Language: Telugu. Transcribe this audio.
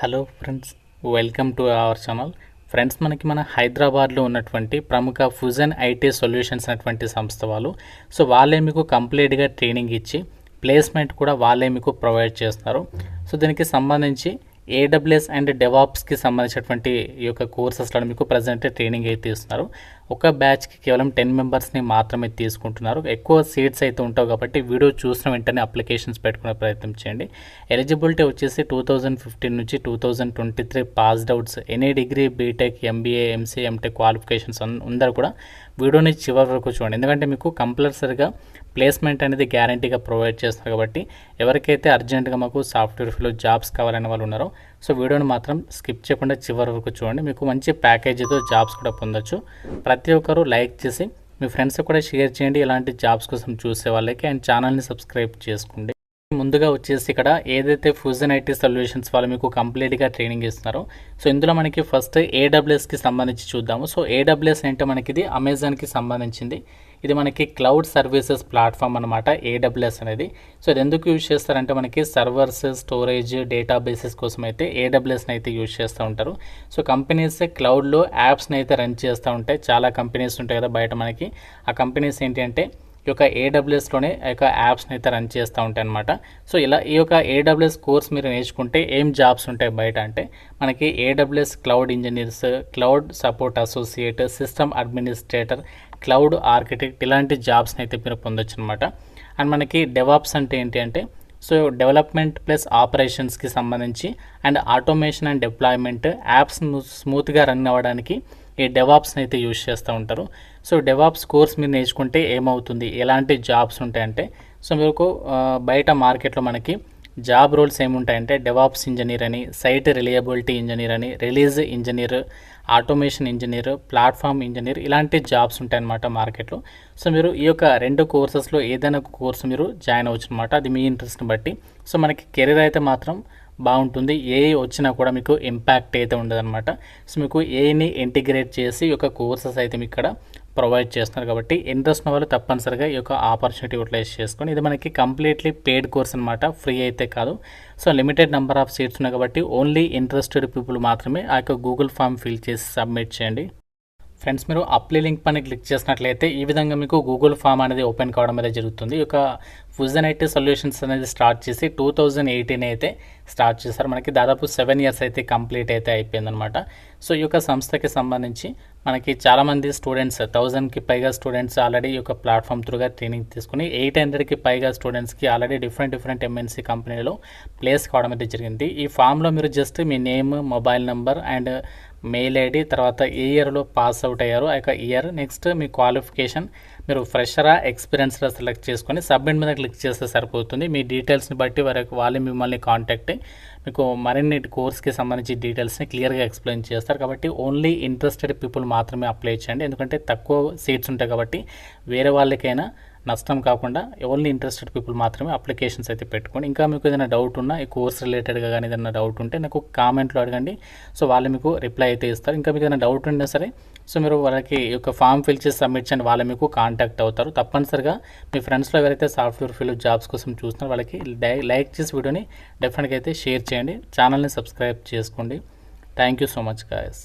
Hello friends, welcome to our channel. Friends, మనకి మన హైదరాబాద్లో ఉన్నటువంటి ప్రముఖ ఫుజన్ ఐటీ సొల్యూషన్స్ అనేటువంటి సంస్థ వాళ్ళు వాళ్ళే మీకు కంప్లీట్గా ట్రైనింగ్ ఇచ్చి ప్లేస్మెంట్ కూడా వాళ్ళే మీకు ప్రొవైడ్ చేస్తారు. దీనికి సంబంధించి ఏడబ్ల్యూఎస్ అండ్ డెవాప్స్కి సంబంధించినటువంటి ఈ యొక్క కోర్సెస్లో మీకు ప్రజెంట్ ట్రైనింగ్ అయితే ఇస్తున్నారు. ఒక బ్యాచ్కి కేవలం 10 మెంబర్స్ని మాత్రమే తీసుకుంటున్నారు. ఎక్కువ సీట్స్ అయితే ఉంటావు కాబట్టి వీడియో చూసిన వెంటనే అప్లికేషన్స్ పెట్టుకునే ప్రయత్నం చేయండి. ఎలిజిబిలిటీ వచ్చేసి 2015 నుంచి 2023 passed outs, any degree, BTech, MBA, MCA, MTech qualifications అందరూ కూడా వీడియోని చివరి వరకు చూడండి. ఎందుకంటే మీకు కంపల్సరీగా ప్లేస్మెంట్ అనేది గ్యారంటీగా ప్రొవైడ్ చేస్తారు. కాబట్టి ఎవరికైతే అర్జెంటుగా మాకు సాఫ్ట్వేర్ ఫీల్డ్లో జాబ్స్ కావాలనే వాళ్ళు ఉన్నారో వీడియోని మాత్రం స్కిప్ చేయకుండా చివరి వరకు చూడండి. మీకు మంచి ప్యాకేజీతో జాబ్స్ కూడా పొందొచ్చు. ప్రతి ఒక్కరూ లైక్ చేసి మీ ఫ్రెండ్స్ కూడా షేర్ చేయండి ఇలాంటి జాబ్స్ కోసం చూసే వాళ్ళకి, అండ్ ఛానల్ని సబ్స్క్రైబ్ చేసుకోండి. ముందుగా వచ్చేసి ఇక్కడ ఏదైతే ఫుజన్ ఐటీ సొల్యూషన్స్ వాళ్ళు మీకు కంప్లీట్గా ట్రైనింగ్ ఇస్తున్నారో ఇందులో మనకి ఫస్ట్ ఏడబ్ల్యూఎస్కి సంబంధించి చూద్దాము. ఏడబ్ల్యూఎస్ అంటే మనకి ఇది అమెజాన్కి సంబంధించింది. ఇది మనకి క్లౌడ్ సర్వీసెస్ ప్లాట్ఫామ్ అనమాట ఏడబ్ల్యూఎస్ అనేది. ఇది ఎందుకు యూజ్ చేస్తారంటే మనకి సర్వర్స్, స్టోరేజ్, డేటాబేసెస్ కోసం అయితే ఏడబ్ల్యూఎస్ని అయితే యూజ్ చేస్తూ ఉంటారు. కంపెనీస్ క్లౌడ్లో యాప్స్ని అయితే రన్ చేస్తూ ఉంటాయి. చాలా కంపెనీస్ ఉంటాయి కదా బయట మనకి. ఆ కంపెనీస్ ఏంటి అంటే ఈ యొక్క ఏడబ్ల్యూఎస్లోనే ఈ యొక్క యాప్స్ని అయితే రన్ చేస్తూ ఉంటాయి అనమాట. ఇలా ఈ యొక్క ఏడబ్ల్యూఎస్ కోర్స్ మీరు నేర్చుకుంటే ఏం జాబ్స్ ఉంటాయి బయట అంటే మనకి AWS cloud engineers, cloud support associate, system administrator, cloud architect ఇలాంటి జాబ్స్ని అయితే మీరు పొందొచ్చు అనమాట. అండ్ మనకి డెవాప్స్ అంటే ఏంటి అంటే డెవలప్మెంట్ ప్లస్ ఆపరేషన్స్కి సంబంధించి and automation and deployment, apps స్మూత్గా రన్ అవ్వడానికి ఈ డెవాప్స్ని అయితే యూజ్ చేస్తూ ఉంటారు. డెవాప్స్ కోర్స్ మీరు నేర్చుకుంటే ఏమవుతుంది, ఎలాంటి జాబ్స్ ఉంటాయంటే మీకు బయట మార్కెట్లో మనకి జాబ్ రోల్స్ ఏముంటాయంటే డెవాప్స్ ఇంజనీర్ అని, సైట్ రిలయబిలిటీ ఇంజనీర్ అని, release engineer, automation engineer, platform engineer ఇలాంటి జాబ్స్ ఉంటాయన్నమాట మార్కెట్లో. మీరు ఈ యొక్క 2 కోర్సెస్లో ఏదైనా ఒక కోర్సు మీరు జాయిన్ అవ్వచ్చు అనమాట. అది మీ ఇంట్రెస్ట్ని బట్టి. మనకి కెరీర్ అయితే మాత్రం బాగుంటుంది. ఏ వచ్చినా కూడా మీకు ఇంపాక్ట్ అయితే ఉండదన్నమాట. మీకు ఏని ఇంటిగ్రేట్ చేసి ఈ యొక్క కోర్సెస్ అయితే మీకు ఇక్కడ ప్రొవైడ్ చేస్తున్నారు. కాబట్టి ఇంట్రెస్ట్ ఉన్న వాళ్ళు తప్పనిసరిగా ఈ యొక్క ఆపర్చునిటీ యూటిలైజ్ చేసుకొని, ఇది మనకి కంప్లీట్లీ పెయిడ్ కోర్స్ అనమాట, ఫ్రీ అయితే కాదు. లిమిటెడ్ నెంబర్ ఆఫ్ సీట్స్ ఉన్నాయి కాబట్టి ఓన్లీ ఇంట్రెస్టెడ్ పీపుల్ మాత్రమే ఆ యొక్క గూగుల్ ఫామ్ ఫిల్ చేసి సబ్మిట్ చేయండి. ఫ్రెండ్స్, మీరు అప్లై లింక్ పైన క్లిక్ చేసినట్లయితే ఈ విధంగా మీకు గూగుల్ ఫామ్ అనేది ఓపెన్ కావడం అనేది జరుగుతుంది. ఈ యొక్క ఫుజన్ ఐటీ సొల్యూషన్స్ అనేది స్టార్ట్ చేసి 2018 అయితే స్టార్ట్ చేశారు. మనకి దాదాపు 7 ఇయర్స్ అయితే కంప్లీట్ అయితే అయిపోయిందనమాట. ఈ యొక్క సంస్థకి సంబంధించి మనకి చాలామంది స్టూడెంట్స్, 1000కి పైగా స్టూడెంట్స్ ఆల్రెడీ ఈ యొక్క ప్లాట్ఫామ్ త్రూగా ట్రైనింగ్ తీసుకుని 800కి పైగా స్టూడెంట్స్కి ఆల్రెడీ డిఫరెంట్ ఎంఎన్సీ కంపెనీలో ప్లేస్ కావడం అయితే జరిగింది. ఈ ఫామ్లో మీరు just me name, mobile number and mail ID, తర్వాత ఏ ఇయర్లో పాస్ అవుట్ అయ్యారో ఆ యొక్క ఇయర్, నెక్స్ట్ మీ క్వాలిఫికేషన్, మీరు ఫ్రెషరా ఎక్స్పీరియన్స్గా సెలెక్ట్ చేసుకొని సబ్మిట్ మీద క్లిక్ చేస్తే సరిపోతుంది. మీ డీటెయిల్స్ని బట్టి వాళ్ళు మిమ్మల్ని కాంటాక్ట్ అయ్యి మీకు మరిన్ని కోర్స్కి సంబంధించి డీటెయిల్స్ని క్లియర్గా ఎక్స్ప్లెయిన్ చేస్తారు. కాబట్టి ఓన్లీ ఇంట్రెస్టెడ్ పీపుల్ మాత్రమే అప్లై చేయండి. ఎందుకంటే తక్కువ సీట్స్ ఉంటాయి కాబట్టి వేరే వాళ్ళకైనా నష్టం కాకుండా ఓన్లీ ఇంట్రెస్టెడ్ పీపుల్ మాత్రమే అప్లికేషన్స్ అయితే పెట్టుకోండి. ఇంకా మీకు ఏదైనా డౌట్ ఉన్నా ఈ కోర్స్ రిలేటెడ్గా కానీ ఏదైనా డౌట్ ఉంటే నాకు కామెంట్లో అడగండి. వాళ్ళు మీకు రిప్లై అయితే ఇస్తారు. ఇంకా మీకు ఏదైనా డౌట్ ఉన్నా సరే మీరు వాళ్ళకి ఈ యొక్క ఫామ్ ఫిల్ చేసి సబ్మిట్ చేయండి, వాళ్ళు మీకు కాంటాక్ట్ అవుతారు. తప్పనిసరిగా మీ ఫ్రెండ్స్లో ఎవరైతే సాఫ్ట్వేర్ ఫీల్డ్ జాబ్స్ కోసం చూస్తున్నారో వాళ్ళకి లైక్ చేసి వీడియోని డెఫినెట్గా అయితే షేర్ చేయండి. ఛానల్ని సబ్స్క్రైబ్ చేసుకోండి. Thank you so much guys.